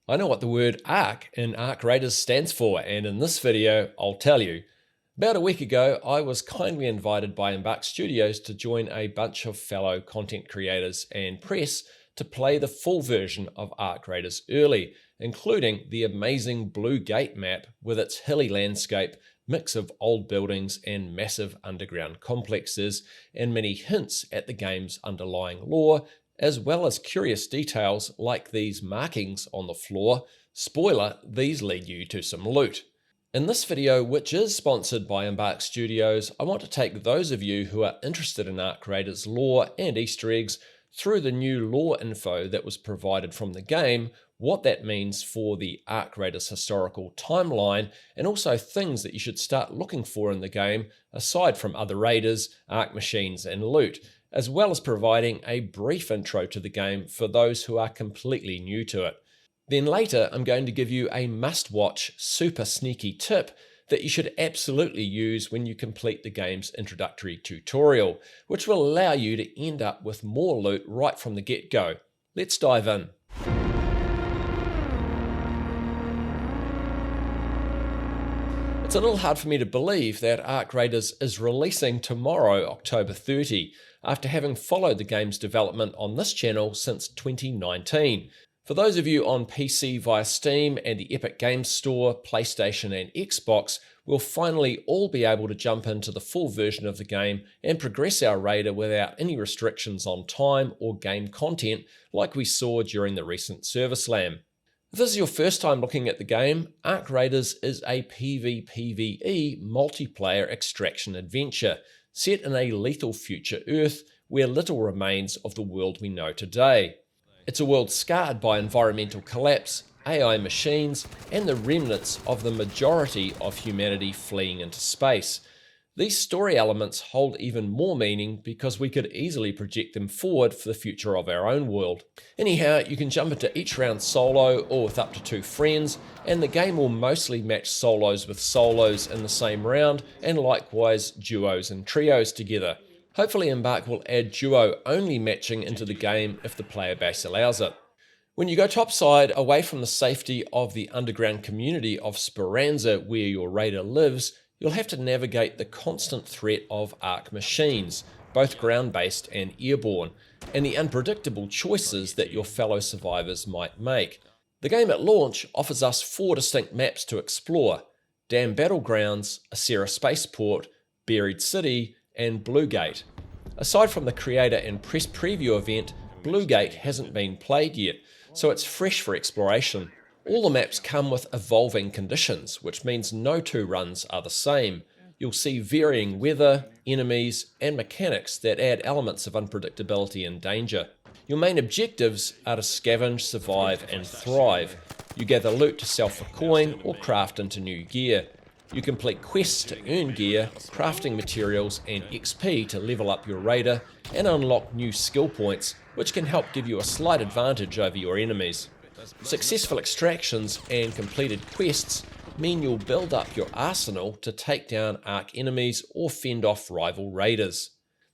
I know what the word ARC in ARC Raiders stands for, and in this video, I'll tell you. About a week ago, I was kindly invited by Embark Studios to join a bunch of fellow content creators and press to play the full version of ARC Raiders early, including the amazing Blue Gate map with its hilly landscape, mix of old buildings and massive underground complexes, and many hints at the game's underlying lore, as well as curious details like these markings on the floor. Spoiler, these lead you to some loot. In this video, which is sponsored by Embark Studios, I want to take those of you who are interested in ARC Raiders lore and Easter eggs through the new lore info that was provided from the game, what that means for the ARC Raiders historical timeline, and also things that you should start looking for in the game aside from other raiders, ARC machines, and loot, as well as providing a brief intro to the game for those who are completely new to it. Then later, I'm going to give you a must-watch, super sneaky tip that you should absolutely use when you complete the game's introductory tutorial, which will allow you to end up with more loot right from the get-go. Let's dive in. It's a little hard for me to believe that ARC Raiders is releasing tomorrow, October 30, after having followed the game's development on this channel since 2019. For those of you on PC via Steam and the Epic Games Store, PlayStation and Xbox, we'll finally all be able to jump into the full version of the game and progress our raider without any restrictions on time or game content like we saw during the recent server slam. If this is your first time looking at the game, ARC Raiders is a PvPvE multiplayer extraction adventure set in a lethal future Earth where little remains of the world we know today. It's a world scarred by environmental collapse, AI machines, and the remnants of the majority of humanity fleeing into space. These story elements hold even more meaning because we could easily project them forward for the future of our own world. Anyhow, you can jump into each round solo or with up to 2 friends, and the game will mostly match solos with solos in the same round, and likewise duos and trios together. Hopefully Embark will add duo-only matching into the game if the player base allows it. When you go topside, away from the safety of the underground community of Speranza where your raider lives, you'll have to navigate the constant threat of ARC machines, both ground-based and airborne, and the unpredictable choices that your fellow survivors might make. The game at launch offers us 4 distinct maps to explore: Dam Battlegrounds, Asera Spaceport, Buried City, and Blue Gate. Aside from the creator and press preview event, Blue Gate hasn't been played yet, so it's fresh for exploration. All the maps come with evolving conditions, which means no 2 runs are the same. You'll see varying weather, enemies, and mechanics that add elements of unpredictability and danger. Your main objectives are to scavenge, survive, and thrive. You gather loot to sell for coin or craft into new gear. You complete quests to earn gear, crafting materials, and XP to level up your raider, and unlock new skill points, which can help give you a slight advantage over your enemies. Successful extractions and completed quests mean you'll build up your arsenal to take down ARC enemies or fend off rival raiders.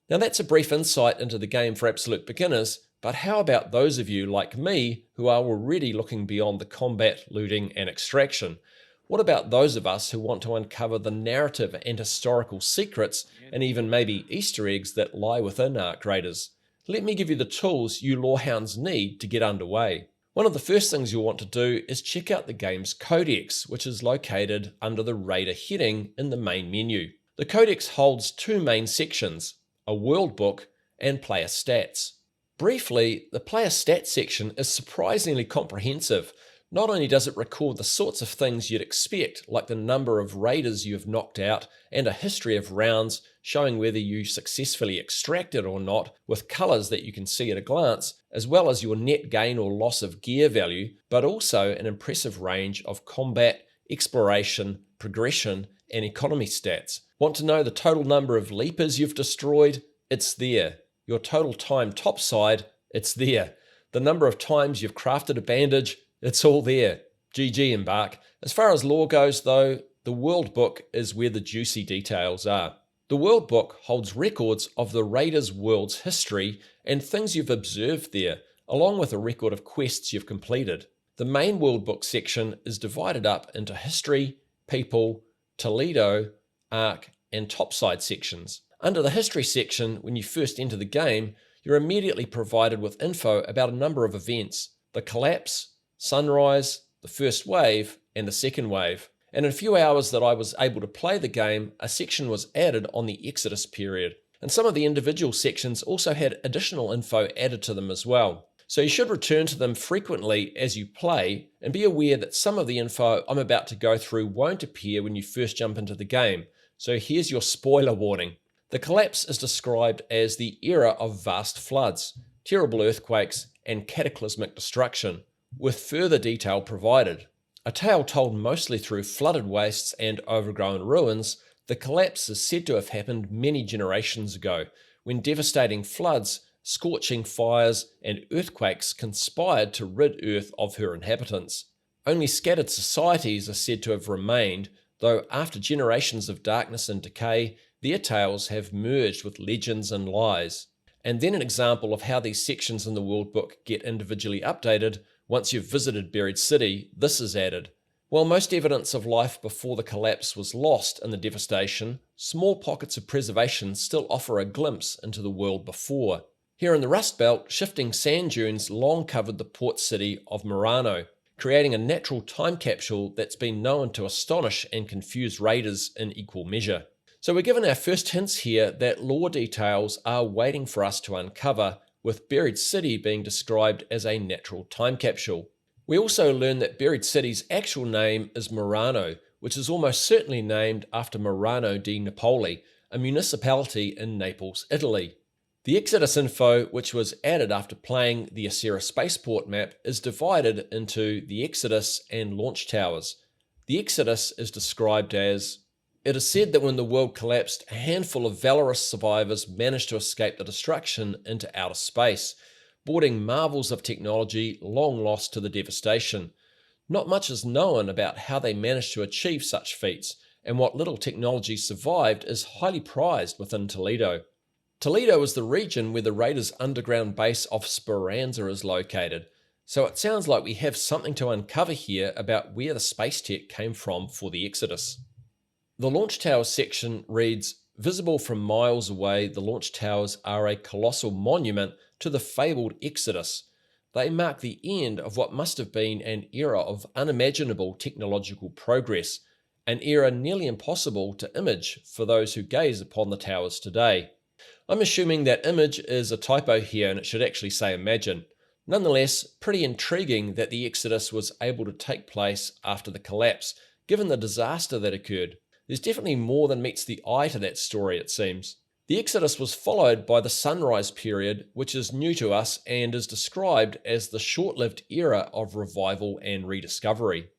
Now that's a brief insight into the game for absolute beginners, but how about those of you like me who are already looking beyond the combat, looting, and extraction? What about those of us who want to uncover the narrative and historical secrets and even maybe Easter eggs that lie within ARC Raiders? Let me give you the tools you lorehounds need to get underway. One of the first things you'll want to do is check out the game's Codex, which is located under the Raider heading in the main menu. The Codex holds 2 main sections, a world book and player stats. Briefly, the player stats section is surprisingly comprehensive. Not only does it record the sorts of things you'd expect, like the number of raiders you've knocked out and a history of rounds showing whether you successfully extracted or not, with colours that you can see at a glance, as well as your net gain or loss of gear value, but also an impressive range of combat, exploration, progression, and economy stats. Want to know the total number of leapers you've destroyed? It's there. Your total time topside? It's there. The number of times you've crafted a bandage? It's all there. GG Embark. As far as lore goes though, the World Book is where the juicy details are. The World Book holds records of the Raiders' world's history and things you've observed there, along with a record of quests you've completed. The main worldbook section is divided up into history, people, Toledo, Ark, and topside sections. Under the history section, when you first enter the game, you're immediately provided with info about a number of events: the collapse, sunrise, the first wave, and the second wave. And in a few hours that I was able to play the game, a section was added on the Exodus period. And some of the individual sections also had additional info added to them as well. So you should return to them frequently as you play, and be aware that some of the info I'm about to go through won't appear when you first jump into the game. So here's your spoiler warning. The collapse is described as the era of vast floods, terrible earthquakes, and cataclysmic destruction, with further detail provided. A tale told mostly through flooded wastes and overgrown ruins, the collapse is said to have happened many generations ago, when devastating floods, scorching fires, and earthquakes conspired to rid Earth of her inhabitants. Only scattered societies are said to have remained, though after generations of darkness and decay, their tales have merged with legends and lies. And then an example of how these sections in the World Book get individually updated: once you've visited Buried City, this is added. While most evidence of life before the collapse was lost in the devastation, small pockets of preservation still offer a glimpse into the world before. Here in the Rust Belt, shifting sand dunes long covered the port city of Murano, creating a natural time capsule that's been known to astonish and confuse raiders in equal measure. So we're given our first hints here that lore details are waiting for us to uncover, with Buried City being described as a natural time capsule. We also learn that Buried City's actual name is Murano, which is almost certainly named after Murano di Napoli, a municipality in Naples, Italy. The Exodus info, which was added after playing the Acera spaceport map, is divided into the Exodus and launch towers. The Exodus is described as: it is said that when the world collapsed, a handful of valorous survivors managed to escape the destruction into outer space, boarding marvels of technology long lost to the devastation. Not much is known about how they managed to achieve such feats, and what little technology survived is highly prized within Toledo. Toledo is the region where the Raiders' underground base of Speranza is located, so it sounds like we have something to uncover here about where the space tech came from for the Exodus. The launch towers section reads: visible from miles away, the launch towers are a colossal monument to the fabled Exodus. They mark the end of what must have been an era of unimaginable technological progress, an era nearly impossible to image for those who gaze upon the towers today. I'm assuming that image is a typo here and it should actually say imagine. Nonetheless, pretty intriguing that the Exodus was able to take place after the collapse, given the disaster that occurred. There's definitely more than meets the eye to that story, it seems. The Exodus was followed by the Sunrise period, which is new to us and is described as the short-lived era of revival and rediscovery.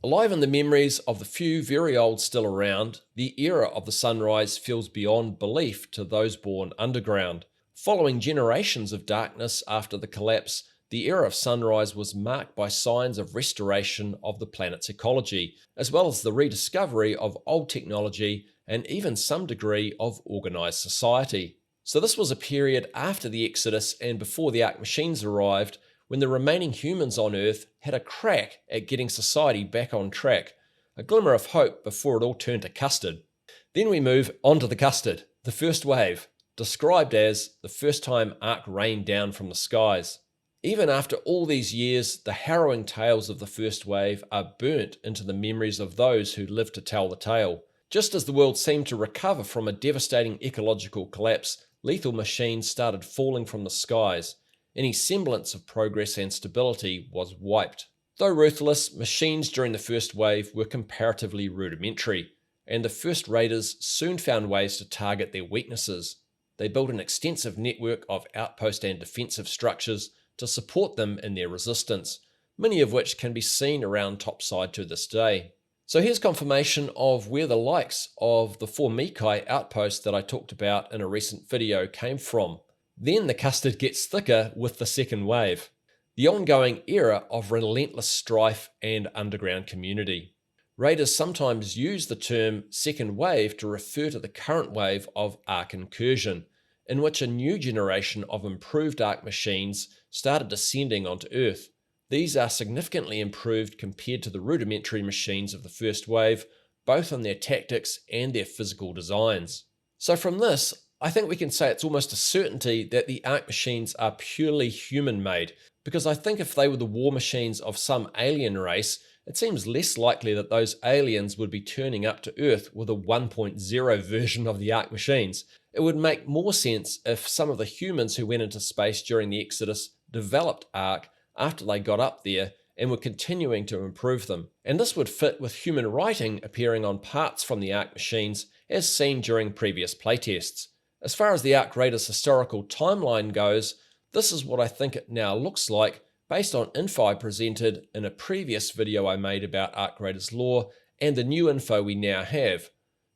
Alive in the memories of the few very old still around, the era of the Sunrise feels beyond belief to those born underground. Following generations of darkness after the collapse, the era of Sunrise was marked by signs of restoration of the planet's ecology, as well as the rediscovery of old technology and even some degree of organized society. So this was a period after the Exodus and before the Ark machines arrived, when the remaining humans on Earth had a crack at getting society back on track, a glimmer of hope before it all turned to custard. Then we move on to the custard, the first wave, described as the first time Ark rained down from the skies. Even after all these years, the harrowing tales of the first wave are burnt into the memories of those who lived to tell the tale. Just as the world seemed to recover from a devastating ecological collapse, lethal machines started falling from the skies. Any semblance of progress and stability was wiped. Though ruthless, machines during the first wave were comparatively rudimentary, and the first raiders soon found ways to target their weaknesses. They built an extensive network of outpost and defensive structures to support them in their resistance, many of which can be seen around topside to this day. So here's confirmation of where the likes of the 4 Mikai outposts that I talked about in a recent video came from. Then the custard gets thicker with the second wave, the ongoing era of relentless strife and underground community. Raiders sometimes use the term second wave to refer to the current wave of Ark incursion, in which a new generation of improved Ark machines started descending onto Earth. These are significantly improved compared to the rudimentary machines of the first wave, both in their tactics and their physical designs. So from this, I think we can say it's almost a certainty that the Ark machines are purely human-made, because I think if they were the war machines of some alien race, it seems less likely that those aliens would be turning up to Earth with a 1.0 version of the Ark machines. It would make more sense if some of the humans who went into space during the Exodus developed Ark after they got up there and were continuing to improve them. And this would fit with human writing appearing on parts from the Ark machines as seen during previous playtests. As far as the Ark Raiders historical timeline goes, this is what I think it now looks like based on info I presented in a previous video I made about Ark Raiders lore and the new info we now have.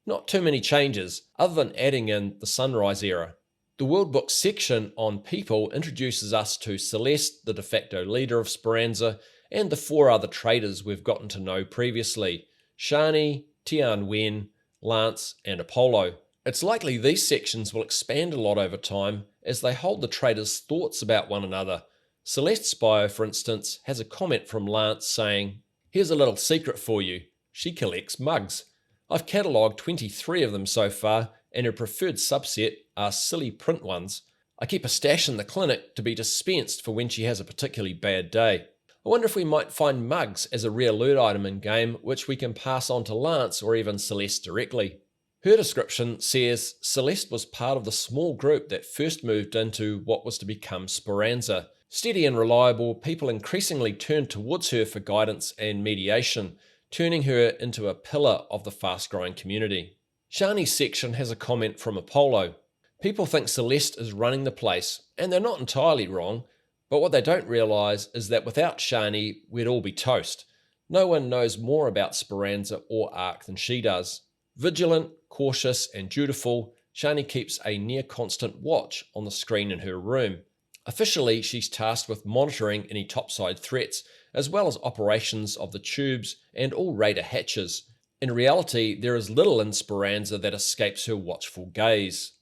Not too many changes, other than adding in the Sunrise era. The World Book section on people introduces us to Celeste, the de facto leader of Speranza, and the 4 other traders we've gotten to know previously: Shani, Tian Wen, Lance, and Apollo. It's likely these sections will expand a lot over time as they hold the traders' thoughts about one another. Celeste's bio, for instance, has a comment from Lance saying, "Here's a little secret for you. She collects mugs. I've catalogued 23 of them so far, and her preferred subset are silly print ones. I keep a stash in the clinic to be dispensed for when she has a particularly bad day." I wonder if we might find mugs as a rare loot item in-game, which we can pass on to Lance or even Celeste directly. Her description says Celeste was part of the small group that first moved into what was to become Speranza. Steady and reliable, people increasingly turned towards her for guidance and mediation, turning her into a pillar of the fast-growing community. Shani's section has a comment from Apollo. People think Celeste is running the place, and they're not entirely wrong, but what they don't realise is that without Shani, we'd all be toast. No one knows more about Speranza or Ark than she does. Vigilant, cautious, and dutiful, Shani keeps a near-constant watch on the screen in her room. Officially, she's tasked with monitoring any topside threats, as well as operations of the tubes and all raider hatches. In reality, there is little in Speranza that escapes her watchful gaze.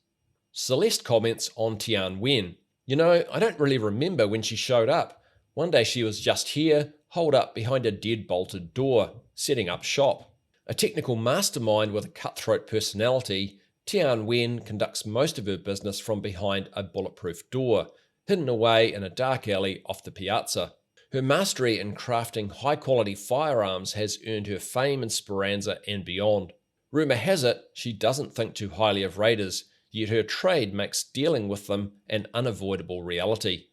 Celeste comments on Tian Wen. "You know, I don't really remember when she showed up. One day she was just here, holed up behind a dead bolted door, setting up shop." A technical mastermind with a cutthroat personality, Tian Wen conducts most of her business from behind a bulletproof door, hidden away in a dark alley off the piazza. Her mastery in crafting high-quality firearms has earned her fame in Speranza and beyond. Rumour has it she doesn't think too highly of raiders, yet her trade makes dealing with them an unavoidable reality.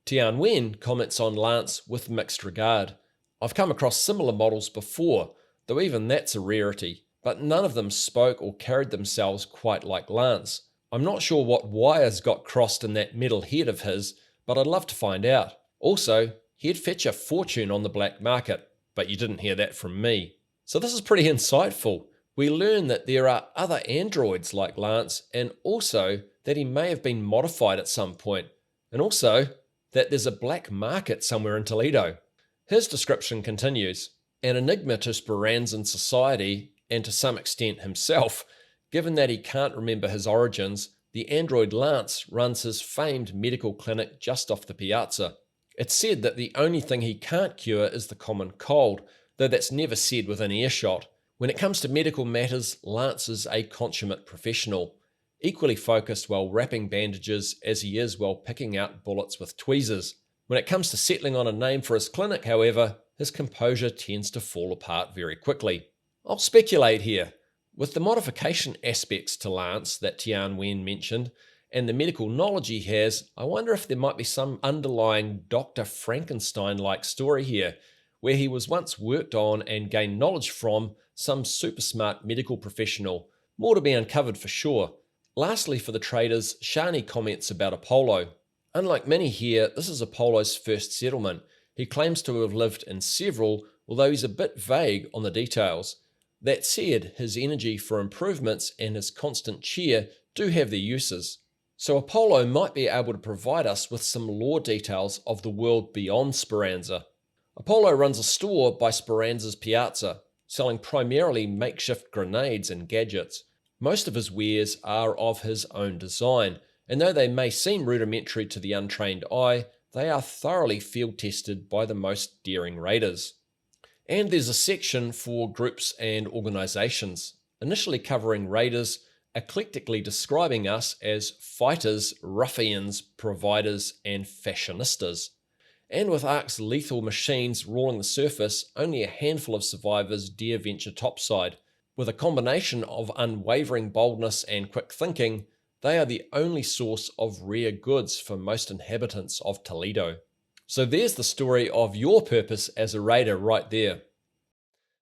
Tian Wen comments on Lance with mixed regard. "I've come across similar models before, though even that's a rarity, but none of them spoke or carried themselves quite like Lance. I'm not sure what wires got crossed in that metal head of his, but I'd love to find out. Also, he'd fetch a fortune on the black market, but you didn't hear that from me." So this is pretty insightful. We learn that there are other androids like Lance, and also that he may have been modified at some point, and also that there's a black market somewhere in Toledo. His description continues. "An enigma to Speranzan society, and to some extent himself, given that he can't remember his origins, the android Lance runs his famed medical clinic just off the piazza. It's said that the only thing he can't cure is the common cold, though that's never said within earshot. When it comes to medical matters, Lance is a consummate professional, equally focused while wrapping bandages as he is while picking out bullets with tweezers. When it comes to settling on a name for his clinic, however, his composure tends to fall apart very quickly." I'll speculate here. With the modification aspects to Lance that Tian Wen mentioned, and the medical knowledge he has, I wonder if there might be some underlying Dr. Frankenstein-like story here, where he was once worked on and gained knowledge from some super smart medical professional. More to be uncovered for sure. Lastly, for the traders, Shani comments about Apollo. Unlike many here, this is Apollo's first settlement. He claims to have lived in several, although he's a bit vague on the details. That said, his energy for improvements and his constant cheer do have their uses. So Apollo might be able to provide us with some lore details of the world beyond Speranza. Apollo runs a store by Speranza's piazza, selling primarily makeshift grenades and gadgets. Most of his wares are of his own design, and though they may seem rudimentary to the untrained eye, they are thoroughly field tested by the most daring raiders. And there's a section for groups and organizations, initially covering raiders, eclectically describing us as fighters, ruffians, providers, and fashionistas. And with Ark's lethal machines ruling the surface, only a handful of survivors dare venture topside. With a combination of unwavering boldness and quick thinking, they are the only source of rare goods for most inhabitants of Toledo. So there's the story of your purpose as a raider right there.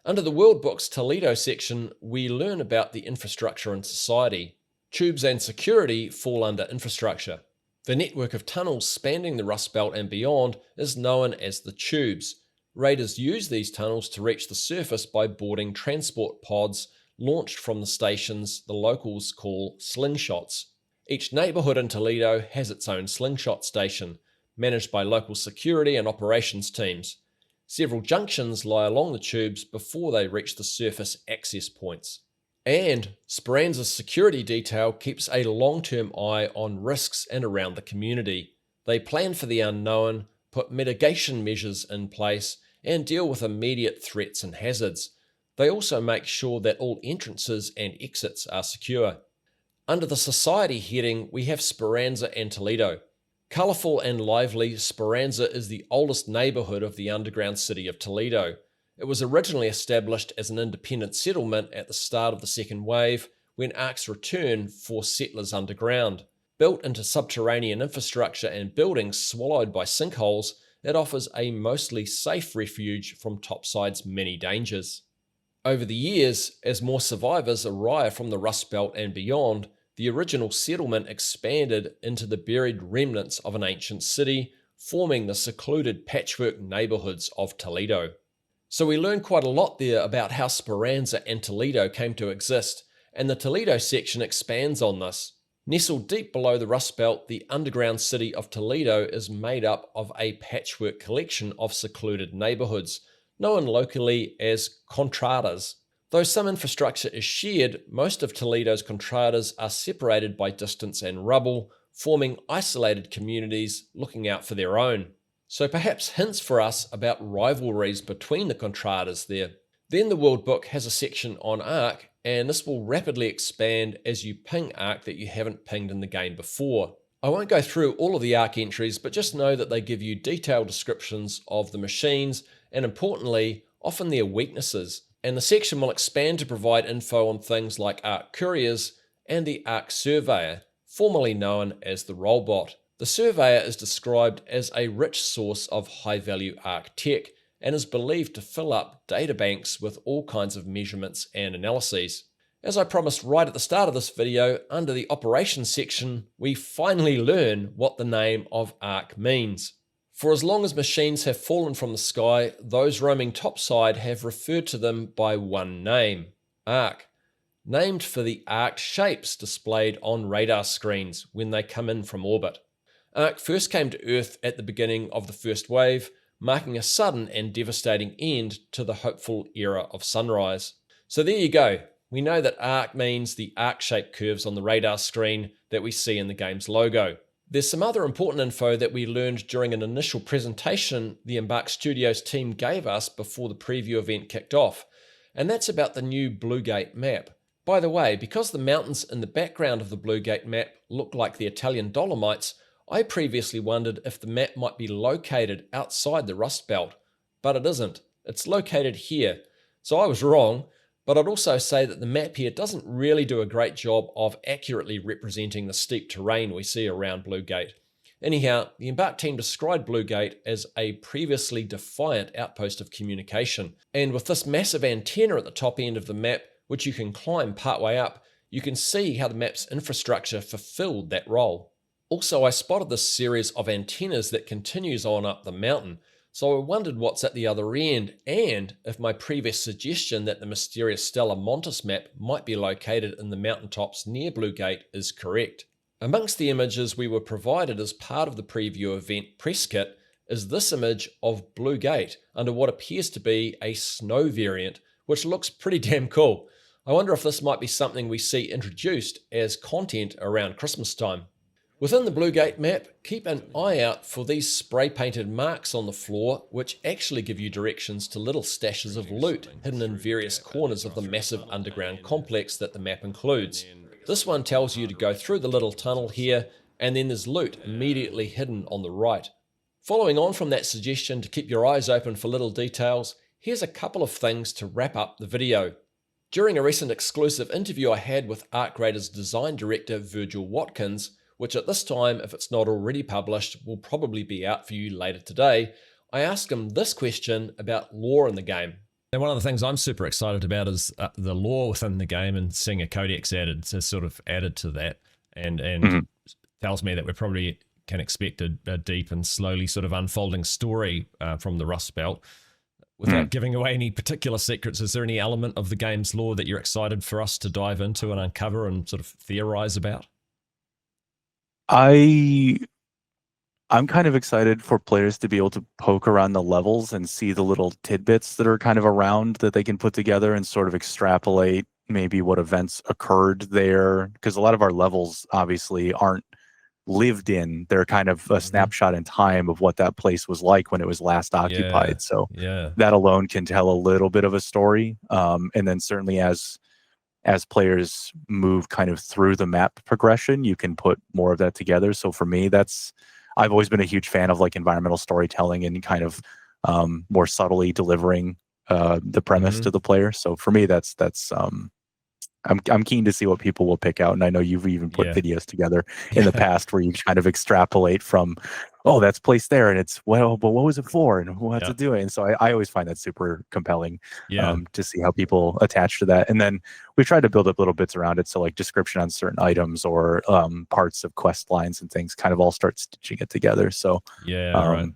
Under the World Book's Toledo section, we learn about the infrastructure in society. Tubes and security fall under infrastructure. The network of tunnels spanning the Rust Belt and beyond is known as the tubes. Raiders use these tunnels to reach the surface by boarding transport pods launched from the stations the locals call slingshots. Each neighborhood in Toledo has its own slingshot station, managed by local security and operations teams. Several junctions lie along the tubes before they reach the surface access points. And Speranza's security detail keeps a long-term eye on risks and around the community. They plan for the unknown, put mitigation measures in place, and deal with immediate threats and hazards. They also make sure that all entrances and exits are secure. Under the Society heading, we have Speranza and Toledo. Colourful and lively, Speranza is the oldest neighbourhood of the underground city of Toledo. It was originally established as an independent settlement at the start of the second wave, when Ark's return forced settlers underground. Built into subterranean infrastructure and buildings swallowed by sinkholes, it offers a mostly safe refuge from topside's many dangers. Over the years, as more survivors arrive from the Rust Belt and beyond, the original settlement expanded into the buried remnants of an ancient city, forming the secluded patchwork neighborhoods of Toledo. So we learned quite a lot there about how Speranza and Toledo came to exist, and the Toledo section expands on this. Nestled deep below the Rust Belt, the underground city of Toledo is made up of a patchwork collection of secluded neighborhoods, known locally as contradas. Though some infrastructure is shared, most of Toledo's contradas are separated by distance and rubble, forming isolated communities looking out for their own. So perhaps hints for us about rivalries between the contradas there. Then the World Book has a section on Ark, and this will rapidly expand as you ping Ark that you haven't pinged in the game before. I won't go through all of the Ark entries, but just know that they give you detailed descriptions of the machines, and importantly, often their weaknesses. And the section will expand to provide info on things like Ark Couriers and the Ark Surveyor, formerly known as the Robot. The Surveyor is described as a rich source of high-value Ark tech and is believed to fill up databanks with all kinds of measurements and analyses. As I promised right at the start of this video, under the Operations section, we finally learn what the name of Ark means. For as long as machines have fallen from the sky, those roaming topside have referred to them by one name, Ark, named for the arced shapes displayed on radar screens when they come in from orbit. Ark first came to Earth at the beginning of the first wave, marking a sudden and devastating end to the hopeful era of sunrise. So there you go. We know that Ark means the arc-shaped curves on the radar screen that we see in the game's logo. There's some other important info that we learned during an initial presentation the Embark Studios team gave us before the preview event kicked off, and that's about the new Blue Gate map. By the way, because the mountains in the background of the Blue Gate map look like the Italian Dolomites, I previously wondered if the map might be located outside the Rust Belt, but it isn't. It's located here. So I was wrong, but I'd also say that the map here doesn't really do a great job of accurately representing the steep terrain we see around Blue Gate. Anyhow, the Embark team described Blue Gate as a previously defiant outpost of communication, and with this massive antenna at the top end of the map, which you can climb partway up, you can see how the map's infrastructure fulfilled that role. Also, I spotted this series of antennas that continues on up the mountain, so I wondered what's at the other end, and if my previous suggestion that the mysterious Stella Montis map might be located in the mountaintops near Blue Gate is correct. Amongst the images we were provided as part of the preview event press kit is this image of Blue Gate under what appears to be a snow variant, which looks pretty damn cool. I wonder if this might be something we see introduced as content around Christmas time. Within the Blue Gate map, keep an eye out for these spray-painted marks on the floor, which actually give you directions to little stashes of loot hidden in various corners of the massive underground complex that the map includes. This one tells you to go through the little tunnel here, and then there's loot immediately hidden on the right. Following on from that suggestion to keep your eyes open for little details, here's a couple of things to wrap up the video. During a recent exclusive interview I had with Arc Raiders design director Virgil Watkins, which at this time, if it's not already published, will probably be out for you later today, I asked him this question about lore in the game. And one of the things I'm super excited about is the lore within the game, and seeing a Codex added has sort of added to that, and tells me that we probably can expect a deep and slowly sort of unfolding story from the Rust Belt. Without giving away any particular secrets, is there any element of the game's lore that you're excited for us to dive into and uncover and sort of theorize about? I'm kind of excited for players to be able to poke around the levels and see the little tidbits that are kind of around that they can put together and sort of extrapolate maybe what events occurred there. Because a lot of our levels obviously aren't lived in. They're kind of a snapshot in time of what that place was like when it was last occupied. So that alone can tell a little bit of a story. And then certainly as players move kind of through the map progression, you can put more of that together. So for me, I've always been a huge fan of like environmental storytelling and kind of more subtly delivering the premise to the player. So for me, I'm keen to see what people will pick out. And I know you've even put videos together in the past where you kind of extrapolate from, oh, that's placed there, and it's, well, but what was it for, and what's it doing? So I always find that super compelling to see how people attach to that. And then we tried to build up little bits around it, so like description on certain items or parts of quest lines and things kind of all start stitching it together. So right.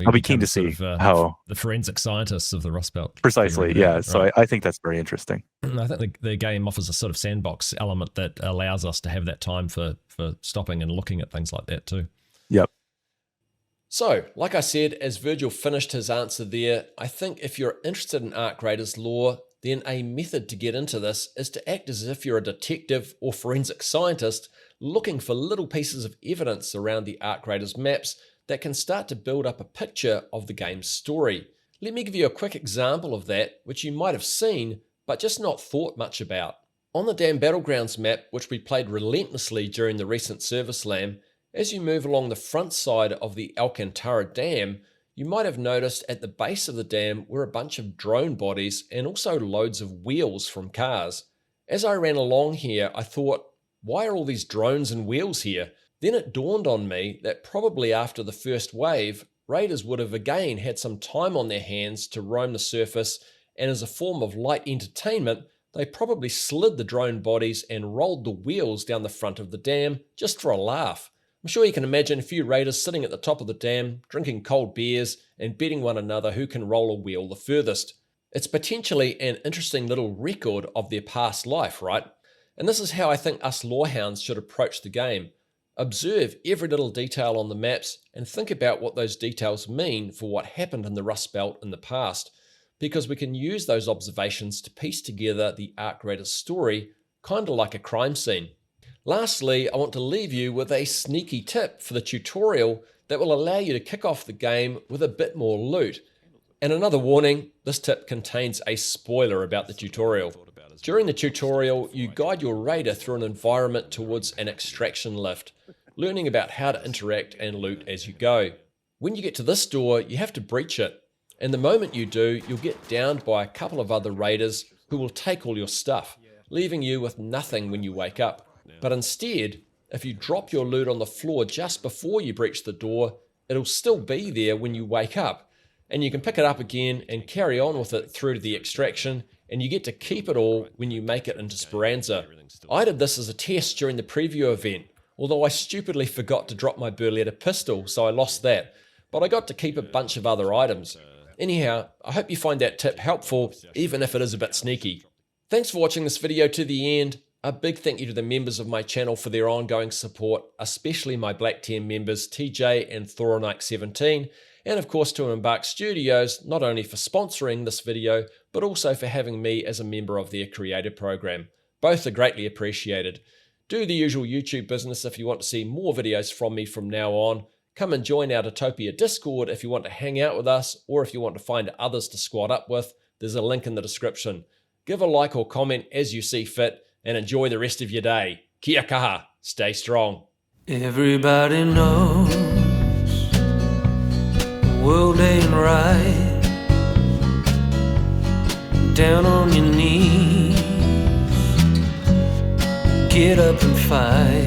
I'll be keen to see how the forensic scientists of the Rust Belt. Precisely, So I think that's very interesting. I think the game offers a sort of sandbox element that allows us to have that time for stopping and looking at things like that too. Yep. So, like I said, as Virgil finished his answer there, I think if you're interested in Arc Raiders lore, then a method to get into this is to act as if you're a detective or forensic scientist looking for little pieces of evidence around the Arc Raiders maps that can start to build up a picture of the game's story. Let me give you a quick example of that, which you might have seen, but just not thought much about. On the damn Battlegrounds map, which we played relentlessly during the recent Server Slam, as you move along the front side of the Alcantara Dam, you might have noticed at the base of the dam were a bunch of drone bodies and also loads of wheels from cars. As I ran along here, I thought, why are all these drones and wheels here? Then it dawned on me that probably after the first wave, raiders would have again had some time on their hands to roam the surface, and as a form of light entertainment, they probably slid the drone bodies and rolled the wheels down the front of the dam just for a laugh. I'm sure you can imagine a few raiders sitting at the top of the dam, drinking cold beers and betting one another who can roll a wheel the furthest. It's potentially an interesting little record of their past life, right? And this is how I think us lorehounds should approach the game. Observe every little detail on the maps and think about what those details mean for what happened in the Rust Belt in the past, because we can use those observations to piece together the Arc Raiders story, kind of like a crime scene. Lastly, I want to leave you with a sneaky tip for the tutorial that will allow you to kick off the game with a bit more loot. And another warning, this tip contains a spoiler about the tutorial. During the tutorial, you guide your raider through an environment towards an extraction lift, learning about how to interact and loot as you go. When you get to this door, you have to breach it, and the moment you do, you'll get downed by a couple of other raiders who will take all your stuff, leaving you with nothing when you wake up. But instead, if you drop your loot on the floor just before you breach the door, it'll still be there when you wake up, and you can pick it up again and carry on with it through to the extraction, and you get to keep it all when you make it into Speranza. I did this as a test during the preview event, although I stupidly forgot to drop my Berletta pistol, so I lost that, but I got to keep a bunch of other items. Anyhow, I hope you find that tip helpful, even if it is a bit sneaky. Thanks for watching this video to the end. A big thank you to the members of my channel for their ongoing support, especially my Black 10 members TJ and Thoronike17, and of course to Embark Studios, not only for sponsoring this video, but also for having me as a member of their creator program. Both are greatly appreciated. Do the usual YouTube business if you want to see more videos from me from now on. Come and join our Utopia Discord if you want to hang out with us, or if you want to find others to squad up with. There's a link in the description. Give a like or comment as you see fit, and enjoy the rest of your day. Kia kaha. Stay strong. Everybody knows the world ain't right. Down on your knees, get up and fight.